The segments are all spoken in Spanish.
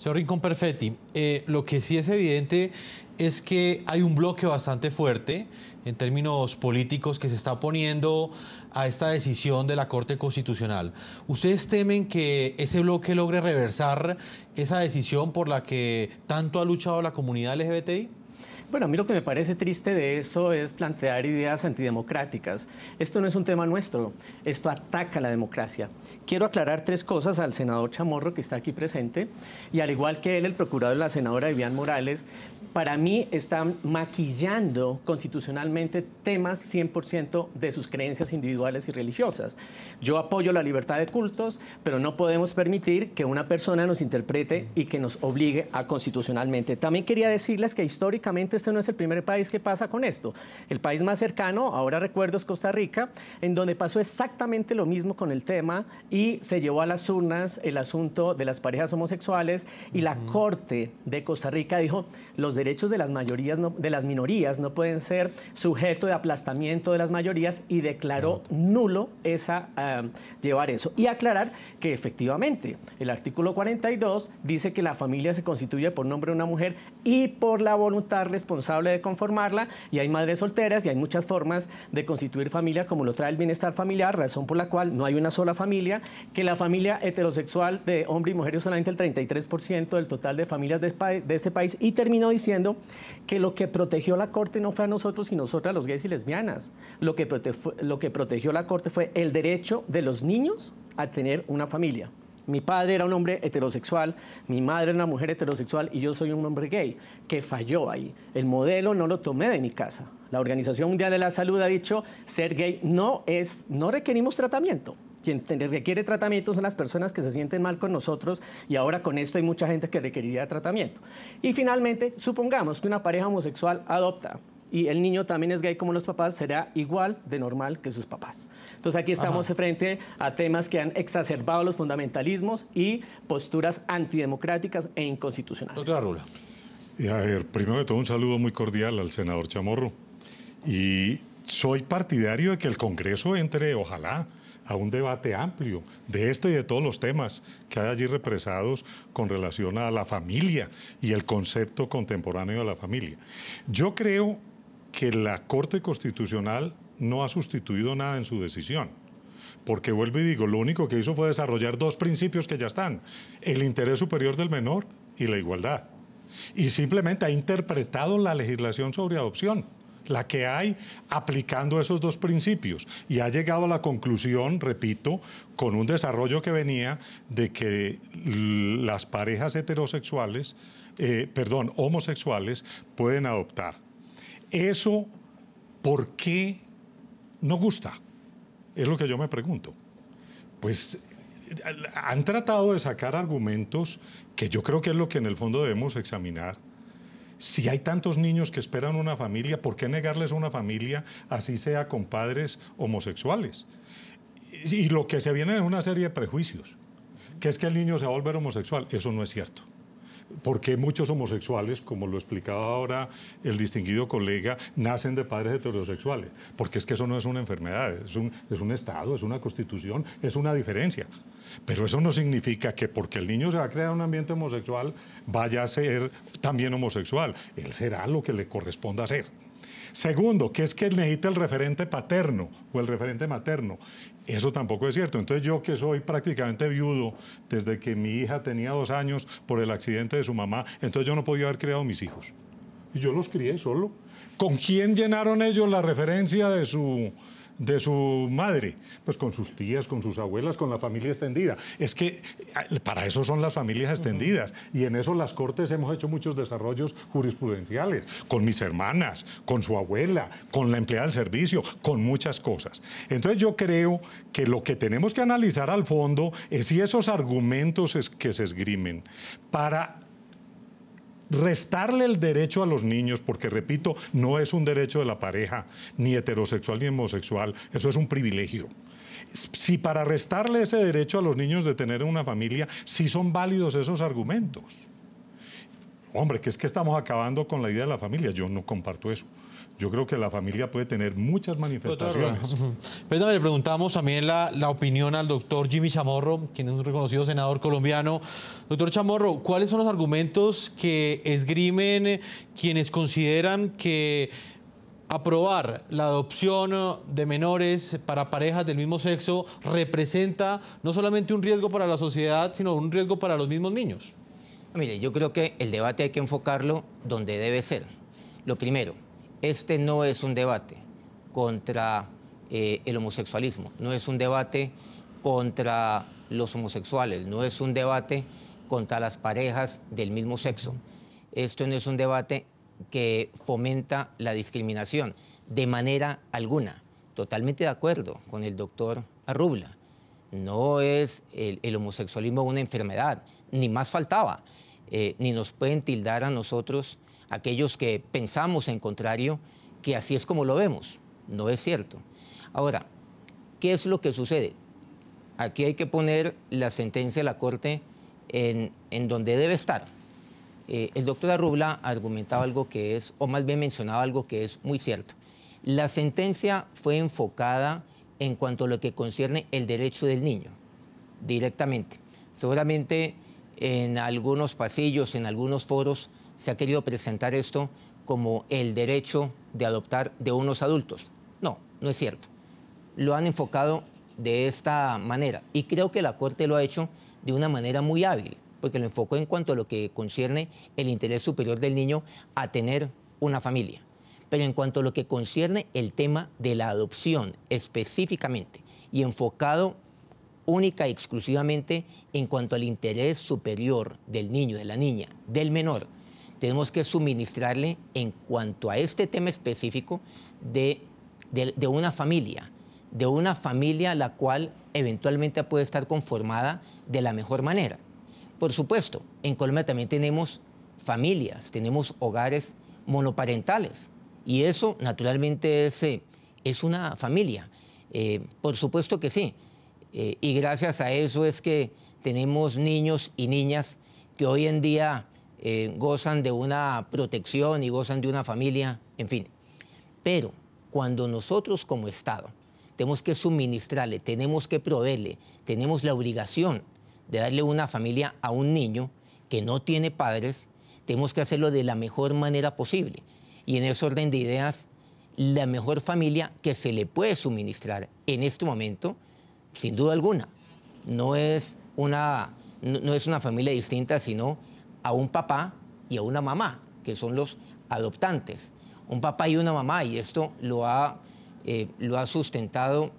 Señor Rincón Perfetti, lo que sí es evidente es que hay un bloque bastante fuerte en términos políticos que se está oponiendo a esta decisión de la Corte Constitucional. ¿Ustedes temen que ese bloque logre reversar esa decisión por la que tanto ha luchado la comunidad LGBTI? Bueno, a mí lo que me parece triste de eso es plantear ideas antidemocráticas. Esto no es un tema nuestro, esto ataca la democracia. Quiero aclarar tres cosas al senador Chamorro, que está aquí presente, y al igual que él, el procurador y la senadora Vivian Morales, para mí están maquillando constitucionalmente temas 100% de sus creencias individuales y religiosas. Yo apoyo la libertad de cultos, pero no podemos permitir que una persona nos interprete y que nos obligue a constitucionalmente. También quería decirles que históricamente este no es el primer país que pasa con esto. El país más cercano, ahora recuerdo, es Costa Rica, en donde pasó exactamente lo mismo con el tema y se llevó a las urnas el asunto de las parejas homosexuales y la Corte de Costa Rica dijo: los derechos de las mayorías, de las minorías no pueden ser sujeto de aplastamiento de las mayorías, y declaró nulo llevar eso. Y aclarar que efectivamente el artículo 42 dice que la familia se constituye por nombre de una mujer y por la voluntad responsable de conformarla, y hay madres solteras y hay muchas formas de constituir familia, como lo trae el bienestar familiar, razón por la cual no hay una sola familia, que la familia heterosexual de hombre y mujer es solamente el 33% del total de familias de este país, y terminó diciendo que lo que protegió la Corte no fue a nosotros y nosotras, los gays y lesbianas. Lo que protegió la Corte fue el derecho de los niños a tener una familia. Mi padre era un hombre heterosexual, mi madre era una mujer heterosexual y yo soy un hombre gay, que falló ahí. El modelo no lo tomé de mi casa. La Organización Mundial de la Salud ha dicho: ser gay no requerimos tratamiento. Quien requiere tratamiento son las personas que se sienten mal con nosotros, y ahora con esto hay mucha gente que requeriría tratamiento. Y finalmente, supongamos que una pareja homosexual adopta y el niño también es gay como los papás, será igual de normal que sus papás. Entonces aquí estamos frente a temas que han exacerbado los fundamentalismos y posturas antidemocráticas e inconstitucionales. Doctora Rula. A ver, primero de todo, un saludo muy cordial al senador Chamorro. Y soy partidario de que el Congreso entre, ojalá, a un debate amplio de este y de todos los temas que hay allí represados con relación a la familia y el concepto contemporáneo de la familia. Yo creo que la Corte Constitucional no ha sustituido nada en su decisión, porque vuelvo y digo, lo único que hizo fue desarrollar dos principios que ya están: el interés superior del menor y la igualdad. Y simplemente ha interpretado la legislación sobre adopción, la que hay, aplicando esos dos principios, y ha llegado a la conclusión, repito, con un desarrollo que venía de que las parejas homosexuales pueden adoptar. Eso, ¿por qué no gusta? Es lo que yo me pregunto. Pues han tratado de sacar argumentos que yo creo que es lo que en el fondo debemos examinar. Si hay tantos niños que esperan una familia, ¿por qué negarles una familia, así sea con padres homosexuales? Y lo que se viene es una serie de prejuicios, que es que el niño se va a volver homosexual. Eso no es cierto. Porque muchos homosexuales, como lo explicaba ahora el distinguido colega, nacen de padres heterosexuales. Porque es que eso no es una enfermedad, es un estado, es una constitución, es una diferencia. Pero eso no significa que porque el niño se va a crear un ambiente homosexual vaya a ser también homosexual. Él será lo que le corresponda hacer. Segundo, que es que necesita el referente paterno o el referente materno. Eso tampoco es cierto. Entonces yo, que soy prácticamente viudo desde que mi hija tenía 2 años por el accidente de su mamá, entonces yo no podía haber criado mis hijos. Y yo los crié solo. ¿Con quién llenaron ellos la referencia de su madre? Pues con sus tías, con sus abuelas, con la familia extendida. Es que para eso son las familias extendidas, y en eso las Cortes hemos hecho muchos desarrollos jurisprudenciales, con mis hermanas, con su abuela, con la empleada del servicio, con muchas cosas. Entonces yo creo que lo que tenemos que analizar al fondo es si esos argumentos que se esgrimen para restarle el derecho a los niños, porque repito, no es un derecho de la pareja, ni heterosexual ni homosexual, eso es un privilegio. Si para restarle ese derecho a los niños de tener una familia, sí son válidos esos argumentos. Hombre, que es que estamos acabando con la idea de la familia, yo no comparto eso. Yo creo que la familia puede tener muchas manifestaciones. Perdón, le preguntamos también la opinión al doctor Jimmy Chamorro, quien es un reconocido senador colombiano. Doctor Chamorro, ¿cuáles son los argumentos que esgrimen quienes consideran que aprobar la adopción de menores para parejas del mismo sexo representa no solamente un riesgo para la sociedad, sino un riesgo para los mismos niños? Mire, yo creo que el debate hay que enfocarlo donde debe ser. Lo primero, este no es un debate contra el homosexualismo, no es un debate contra los homosexuales, no es un debate contra las parejas del mismo sexo. Esto no es un debate que fomenta la discriminación de manera alguna. Totalmente de acuerdo con el doctor Arrubla. No es el homosexualismo una enfermedad, ni más faltaba, ni nos pueden tildar a nosotros, aquellos que pensamos en contrario, que así es como lo vemos. No es cierto. Ahora, ¿qué es lo que sucede? Aquí hay que poner la sentencia de la Corte en donde debe estar. El doctor Arrubla argumentaba algo que es, o más bien mencionaba algo que es muy cierto. La sentencia fue enfocada en cuanto a lo que concierne el derecho del niño, directamente. Seguramente en algunos pasillos, en algunos foros, se ha querido presentar esto como el derecho de adoptar de unos adultos. No, no es cierto. Lo han enfocado de esta manera y creo que la Corte lo ha hecho de una manera muy hábil, porque lo enfocó en cuanto a lo que concierne el interés superior del niño a tener una familia. Pero en cuanto a lo que concierne el tema de la adopción específicamente y enfocado única y exclusivamente en cuanto al interés superior del niño, de la niña, del menor, tenemos que suministrarle en cuanto a este tema específico de una familia la cual eventualmente puede estar conformada de la mejor manera. Por supuesto, en Colombia también tenemos familias, tenemos hogares monoparentales y eso naturalmente es una familia. Por supuesto que sí. Y gracias a eso es que tenemos niños y niñas que hoy en día gozan de una protección y gozan de una familia, en fin. Pero cuando nosotros como Estado tenemos que suministrarle, tenemos que proveerle, tenemos la obligación de darle una familia a un niño que no tiene padres, tenemos que hacerlo de la mejor manera posible. Y en ese orden de ideas, la mejor familia que se le puede suministrar en este momento, sin duda alguna, no es una familia distinta, sino a un papá y a una mamá, que son los adoptantes. Un papá y una mamá, y esto lo ha sustentado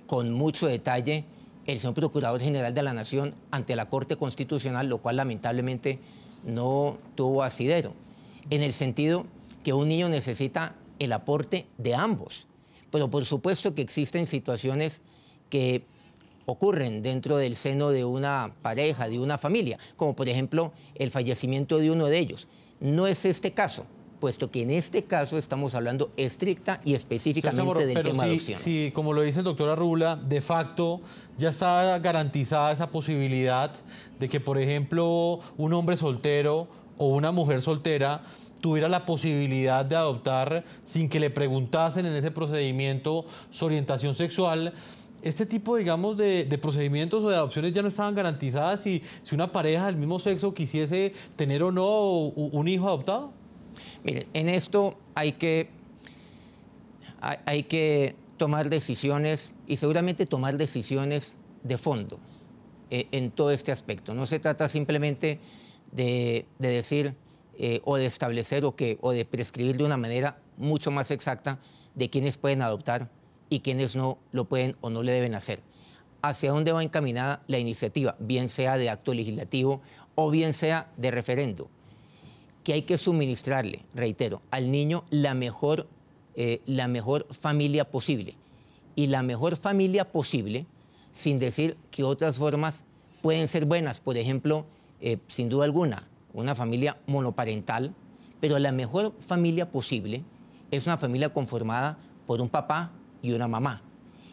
con mucho detalle el señor Procurador General de la Nación ante la Corte Constitucional, lo cual lamentablemente no tuvo asidero, en el sentido que un niño necesita el aporte de ambos. Pero por supuesto que existen situaciones que ocurren dentro del seno de una pareja, de una familia, como por ejemplo el fallecimiento de uno de ellos. No es este caso, puesto que en este caso estamos hablando estricta y específicamente del tema de adopción. Sí, como lo dice el doctor Arrubla, de facto ya está garantizada esa posibilidad de que, por ejemplo, un hombre soltero o una mujer soltera tuviera la posibilidad de adoptar sin que le preguntasen en ese procedimiento su orientación sexual. Este tipo, digamos, de procedimientos o de adopciones ya no estaban garantizadas si una pareja del mismo sexo quisiese tener o no un hijo adoptado. Miren, en esto hay que tomar decisiones y seguramente tomar decisiones de fondo en todo este aspecto. No se trata simplemente de decir o de establecer o de prescribir de una manera mucho más exacta de quiénes pueden adoptar y quienes no lo pueden o no le deben hacer. ¿Hacia dónde va encaminada la iniciativa? Bien sea de acto legislativo o bien sea de referendo. Que hay que suministrarle, reitero, al niño la mejor familia posible. Y la mejor familia posible, sin decir que otras formas pueden ser buenas. Por ejemplo, sin duda alguna, una familia monoparental, pero la mejor familia posible es una familia conformada por un papá y una mamá.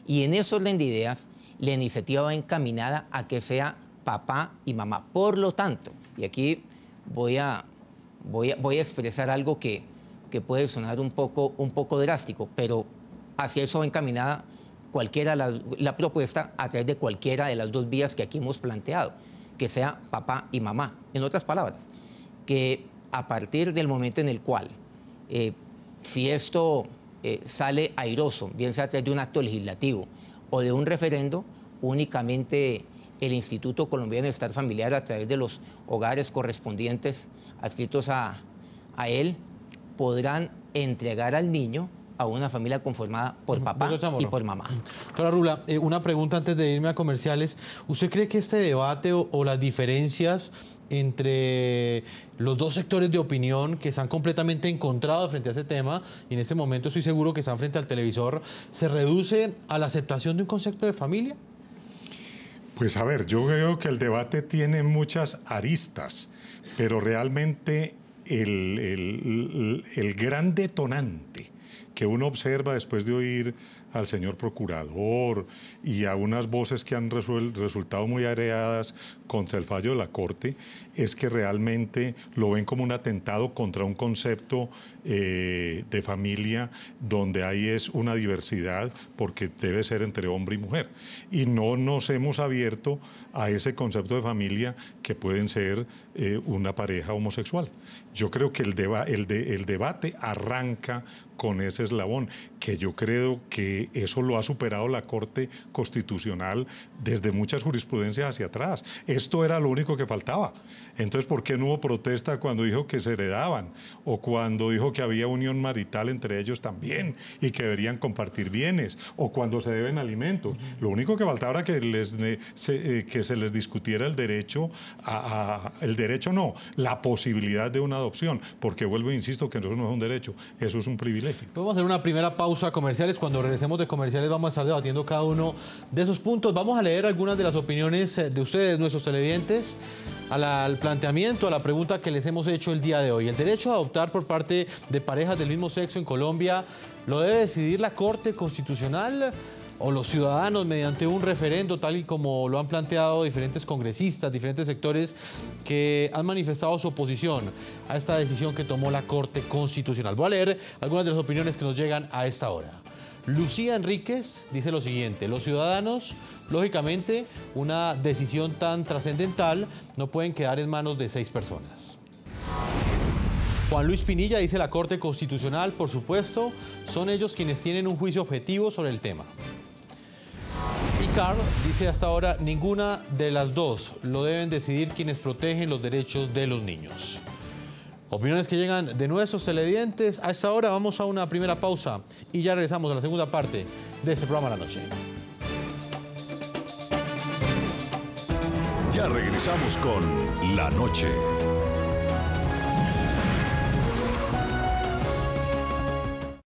Y en ese orden de ideas, la iniciativa va encaminada a que sea papá y mamá. Por lo tanto, y aquí voy a expresar algo que que puede sonar un poco drástico, pero hacia eso va encaminada la propuesta a través de cualquiera de las dos vías que aquí hemos planteado, que sea papá y mamá. En otras palabras, que a partir del momento en el cual, si esto sale airoso, bien sea a través de un acto legislativo o de un referendo, únicamente el Instituto Colombiano de Bienestar Familiar, a través de los hogares correspondientes adscritos a él, podrán entregar al niño a una familia conformada por papá y por mamá. Doctora Rula, una pregunta antes de irme a comerciales. ¿Usted cree que este debate o las diferencias entre los dos sectores de opinión que están completamente encontrados frente a ese tema, y en este momento estoy seguro que están frente al televisor, se reduce a la aceptación de un concepto de familia? Pues a ver, yo creo que el debate tiene muchas aristas, pero realmente el gran detonante que uno observa después de oír al señor procurador y a unas voces que han resultado muy areadas contra el fallo de la Corte, es que realmente lo ven como un atentado contra un concepto de familia donde ahí es una diversidad, porque debe ser entre hombre y mujer. Y no nos hemos abierto a ese concepto de familia que pueden ser una pareja homosexual. Yo creo que el debate arranca con ese eslabón, que yo creo que eso lo ha superado la Corte Constitucional desde muchas jurisprudencias hacia atrás. Esto era lo único que faltaba. Entonces, ¿por qué no hubo protesta cuando dijo que se heredaban? O cuando dijo que había unión marital entre ellos también y que deberían compartir bienes, o cuando se deben alimentos. Lo único que faltaba era que se les discutiera el derecho la posibilidad de una adopción, porque vuelvo e insisto que eso no es un derecho, eso es un privilegio. Vamos a hacer una primera pausa comerciales. Cuando regresemos de comerciales vamos a estar debatiendo cada uno de esos puntos. Vamos a leer algunas de las opiniones de ustedes, nuestros televidentes, al planteamiento, a la pregunta que les hemos hecho el día de hoy. ¿El derecho a adoptar por parte de parejas del mismo sexo en Colombia lo debe decidir la Corte Constitucional o los ciudadanos mediante un referendo, tal y como lo han planteado diferentes congresistas, diferentes sectores que han manifestado su oposición a esta decisión que tomó la Corte Constitucional? Voy a leer algunas de las opiniones que nos llegan a esta hora. Lucía Enríquez dice lo siguiente: los ciudadanos, lógicamente, una decisión tan trascendental no pueden quedar en manos de 6 personas. Juan Luis Pinilla dice: la Corte Constitucional, por supuesto, son ellos quienes tienen un juicio objetivo sobre el tema. Y Carl dice: hasta ahora ninguna de las dos, lo deben decidir quienes protegen los derechos de los niños. Opiniones que llegan de nuestros televidentes. A esta hora vamos a una primera pausa y ya regresamos a la segunda parte de este programa La Noche. Ya regresamos con La Noche.